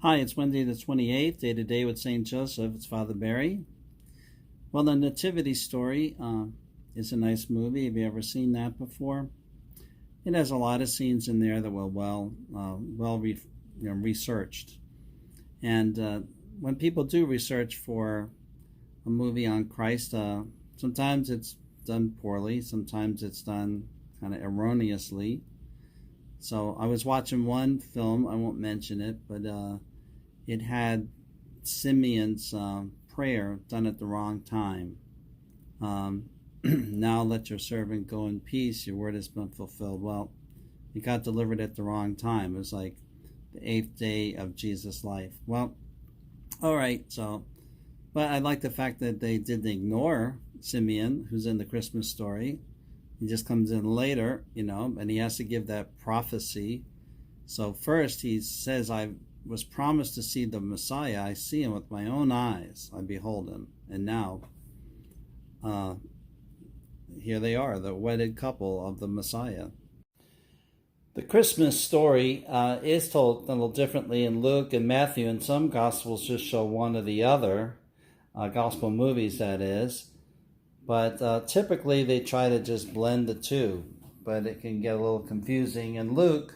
Hi, it's Wednesday the 28th, day to day with St. Joseph. It's Father Barry. Well, the Nativity Story is a nice movie. Have you ever seen that before? It has a lot of scenes in there that were researched. And when people do research for a movie on Christ, sometimes it's done poorly, sometimes it's done kind of erroneously. So I was watching one film, I won't mention it, but it had Simeon's prayer done at the wrong time. Now let your servant go in peace, your word has been fulfilled. Well, it got delivered at the wrong time. It was like the eighth day of Jesus' life. Well, all right, but I like the fact that they didn't ignore Simeon, who's in the Christmas story. He just comes in later, and he has to give that prophecy. So first he says, I was promised to see the Messiah. I see him with my own eyes. I behold him. And now, here they are, the wedded couple of the Messiah. The Christmas story is told a little differently in Luke and Matthew, and some Gospels just show one or the other, Gospel movies that is. But typically they try to just blend the two, but it can get a little confusing. In Luke,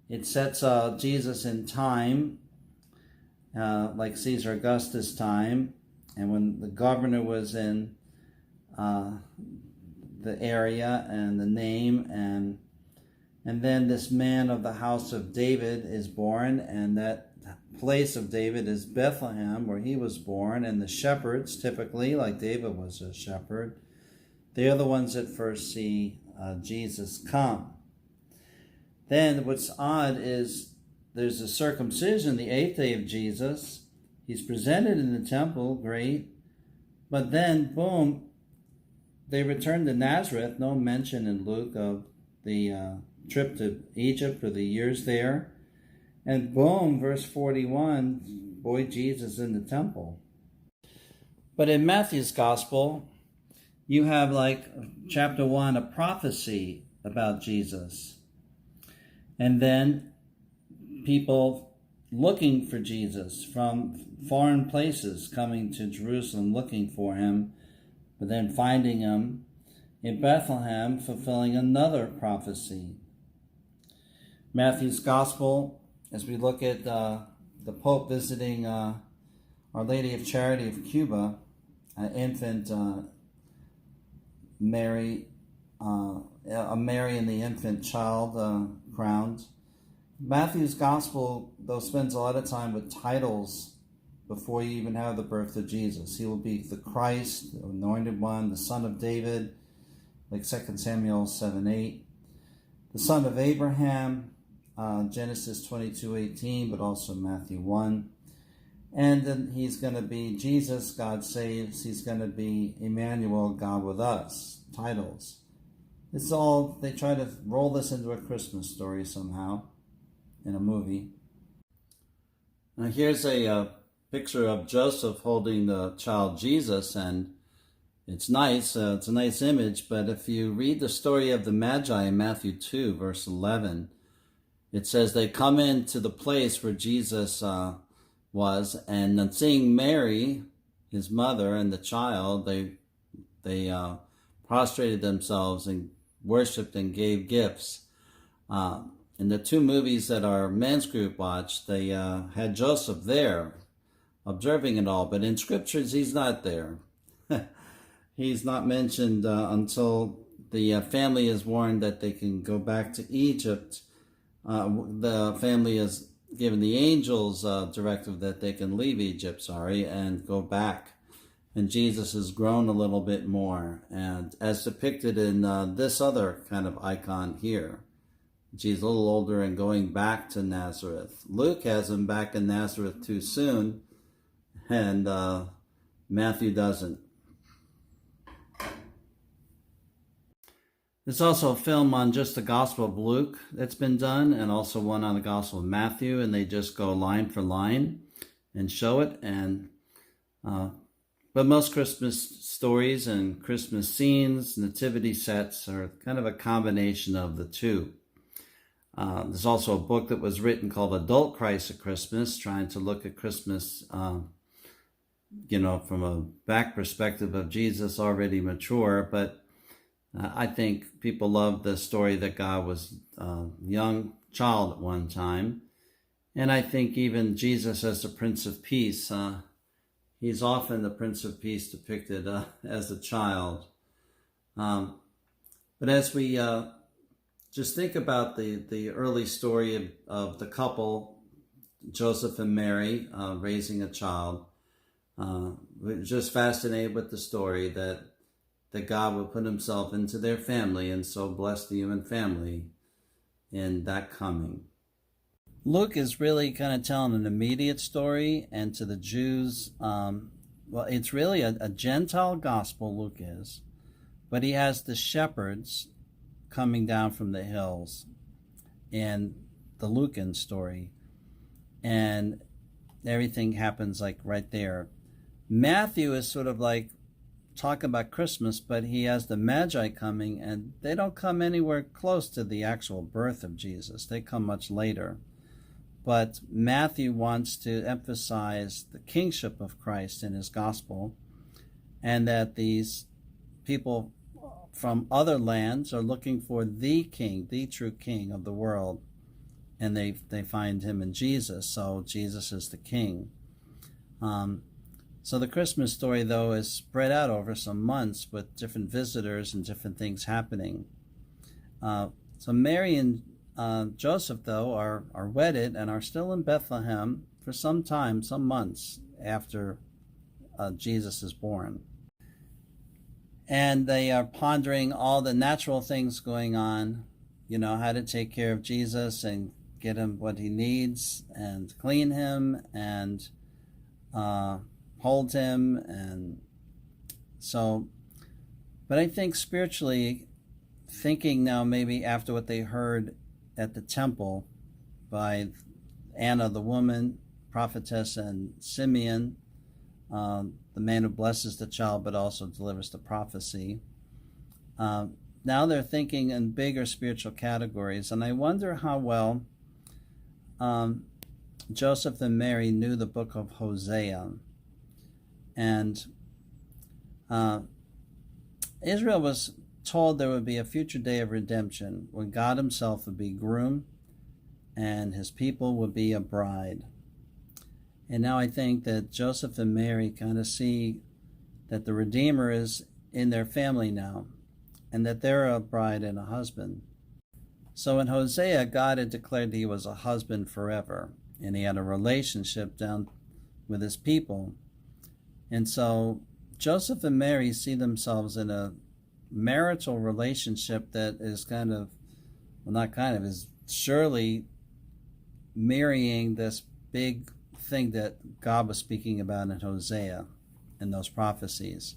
it sets Jesus in time, like Caesar Augustus' time, and when the governor was in the area and the name, and then this man of the house of David is born, and that place of David is Bethlehem, where he was born, and the shepherds, typically, like David was a shepherd, they are the ones that first see Jesus come. Then what's odd is there's a circumcision, the eighth day of Jesus. He's presented in the temple, great, but then, boom, they return to Nazareth. No mention in Luke of the trip to Egypt or the years there. And boom, verse 41, boy, Jesus in the temple. But in Matthew's gospel, you have like chapter 1, a prophecy about Jesus. And then people looking for Jesus from foreign places coming to Jerusalem looking for him, but then finding him in Bethlehem, fulfilling another prophecy. Matthew's gospel, as we look at the Pope visiting Our Lady of Charity of Cuba, infant Mary, Mary and the infant child crowned. Matthew's gospel, though, spends a lot of time with titles before you even have the birth of Jesus. He will be the Christ, the anointed one, the son of David, like 2 Samuel 7:8, the son of Abraham, Genesis 22:18, but also Matthew 1. And then he's going to be Jesus, God saves. He's going to be Emmanuel, God with us. Titles. It's all, they try to roll this into a Christmas story somehow in a movie. Now here's a picture of Joseph holding the child Jesus, and it's nice. It's a nice image, but if you read the story of the Magi in Matthew 2, verse 11, it says they come into the place where Jesus was, and then seeing Mary, his mother, and the child, they prostrated themselves and worshipped and gave gifts. In the two movies that our men's group watched, they had Joseph there, observing it all, but in scriptures he's not there. He's not mentioned until the family is warned that they can go back to Egypt. The family is given the angels directive that they can leave Egypt, and go back. And Jesus has grown a little bit more, and as depicted in this other kind of icon here, Jesus a little older and going back to Nazareth. Luke has him back in Nazareth too soon, and Matthew doesn't. There's also a film on just the Gospel of Luke that's been done, and also one on the Gospel of Matthew, and they just go line for line and show it. And but most Christmas stories and Christmas scenes, nativity sets, are kind of a combination of the two. There's also a book that was written called Adult Christ at Christmas, trying to look at Christmas, from a back perspective of Jesus already mature. But I think people love the story that God was a young child at one time. And I think even Jesus as the Prince of Peace, he's often the Prince of Peace depicted as a child. But as we just think about the early story of the couple, Joseph and Mary, raising a child, we're just fascinated with the story that God would put himself into their family and so bless the human family in that coming. Luke is really kind of telling an immediate story, and to the Jews, it's really a Gentile gospel, Luke is, but he has the shepherds coming down from the hills in the Lucan story, and everything happens like right there. Matthew is sort of like talking about Christmas, but he has the Magi coming, and they don't come anywhere close to the actual birth of Jesus. They come much later. But Matthew wants to emphasize the kingship of Christ in his gospel, and that these people from other lands are looking for the king, the true king of the world, and they find him in Jesus. So Jesus is the king. So the Christmas story, though, is spread out over some months with different visitors and different things happening. So Mary and Joseph, though, are wedded and are still in Bethlehem for some time, some months after Jesus is born. And they are pondering all the natural things going on, how to take care of Jesus and get him what he needs and clean him and hold him. And so, but I think spiritually, thinking now maybe after what they heard at the temple by Anna the woman, prophetess, and Simeon, the man who blesses the child but also delivers the prophecy. Now they're thinking in bigger spiritual categories, and I wonder how well Joseph and Mary knew the book of Hosea. And Israel was told there would be a future day of redemption when God himself would be groom and his people would be a bride. And now I think that Joseph and Mary kind of see that the Redeemer is in their family now, and that they're a bride and a husband. So in Hosea, God had declared he was a husband forever, and he had a relationship down with his people. And so Joseph and Mary see themselves in a marital relationship that is is surely marrying this big thing that God was speaking about in Hosea in those prophecies,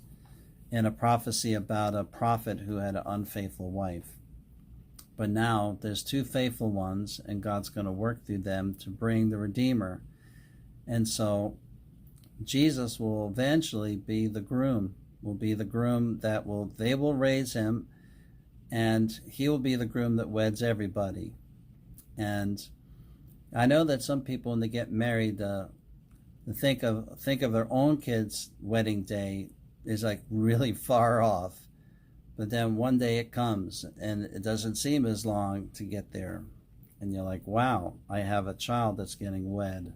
and a prophecy about a prophet who had an unfaithful wife. But now there's two faithful ones, and God's going to work through them to bring the Redeemer. And so Jesus will eventually be the groom, they will raise him, and he will be the groom that weds everybody. And I know that some people, when they get married, think of their own kids' wedding day is like really far off. But then one day it comes, and it doesn't seem as long to get there. And you're like, wow, I have a child that's getting wed.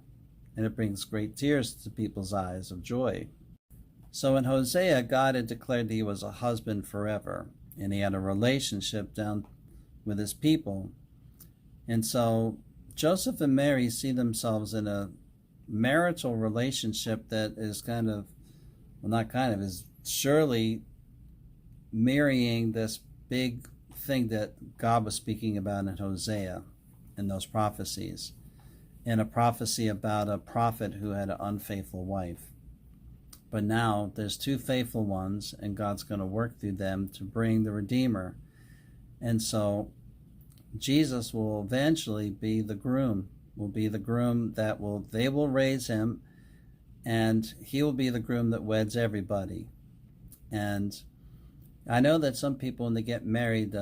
And it brings great tears to people's eyes of joy. So in Hosea, God had declared he was a husband forever, and he had a relationship down with his people. And so Joseph and Mary see themselves in a marital relationship that is is surely marrying this big thing that God was speaking about in Hosea in those prophecies, and a prophecy about a prophet who had an unfaithful wife. But now there's two faithful ones, and God's going to work through them to bring the Redeemer. And so Jesus will eventually be the groom, they will raise him, and he will be the groom that weds everybody. And I know that some people, when they get married,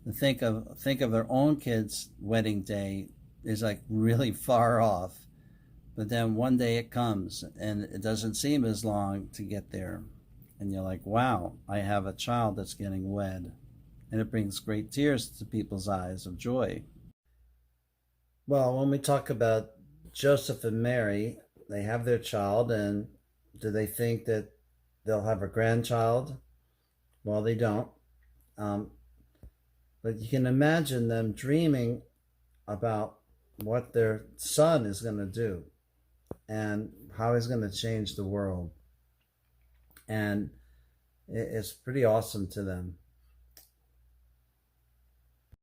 Think of their own kids' wedding day is like really far off, but then one day it comes and it doesn't seem as long to get there, and you're like, wow, I have a child that's getting wed, and it brings great tears to people's eyes of joy. Well, when we talk about Joseph and Mary, they have their child, and do they think that they'll have a grandchild? Well, they don't. Um, but you can imagine them dreaming about what their son is going to do and how he's going to change the world. And it's pretty awesome to them.